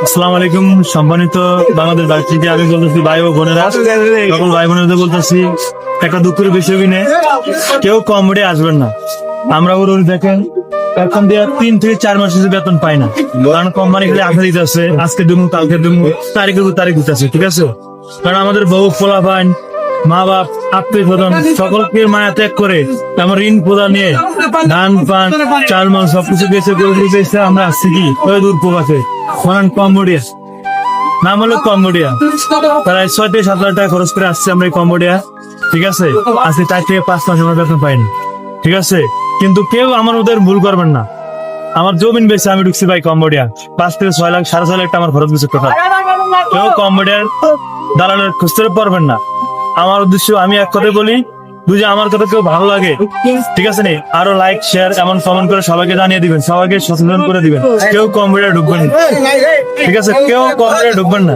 আসসালামু আলাইকুম সম্মানিত বাংলাদেশ বাসীকে আমি বলতেছি ভাই ও বোনেরা, সকল ভাই বোনেদের বলতেছি একটা দুঃখের বিষয় কিনে কেউ কমেডি আসবেন না। আমরা ওর দেখেন এখন দিয়ে 3 থেকে 4 মাসের বেতন পাই না, কারণ কোম্পানি গুলো আশা দিতেছে আজকে দিমু কালকে দিমু তারিখের পর তারিখ দিতেছে, ঠিক আছে। কারণ আমাদের বউ পোলাপান মা বাপ আত্মীয় স্বজন সকলকে মায়া ত্যাগ করে আমার ঋণ প্রদান নিয়ে ধান পান চাল মাল সবকিছু বেঁচে বেঁচে আমরা আসছি কি ওই দূর প্রবাসে কম্বোডিয়া, নাম হলো কম্বোডিয়া। প্রায় 6 থেকে 7 লাখ টাকা খরচ করে আসছে আমরা এই কম্বোডিয়া, ঠিক আছে। আজকে 4 থেকে 5 মাস আমরা বেতন পাইনি, ঠিক আছে। কিন্তু কেউ আমার ওদের ভুল করবেন না। আমার জমিন বেশি আমি ঢুকছি ভাই কম্বোডিয়া, 5 থেকে 6 লাখ 6.5 লাখ টাকা আমার খরচ বেশি কথা। কেউ কম্বোডিয়ার দালালের খুঁজতে পারবেন না। আমার উদ্দেশ্য আমি এক কথা বলি, বুঝে আমার কথা কেউ ভালো লাগে, ঠিক আছে নি, আরো লাইক শেয়ার এমন কমেন্ট করে সবাইকে জানিয়ে দিবেন, সবাইকে সচেতন করে দিবেন। কেউ কম্পিউটার ঢুকবেন না, ঠিক আছে, কেউ কম্পিউটার ঢুকবেন না।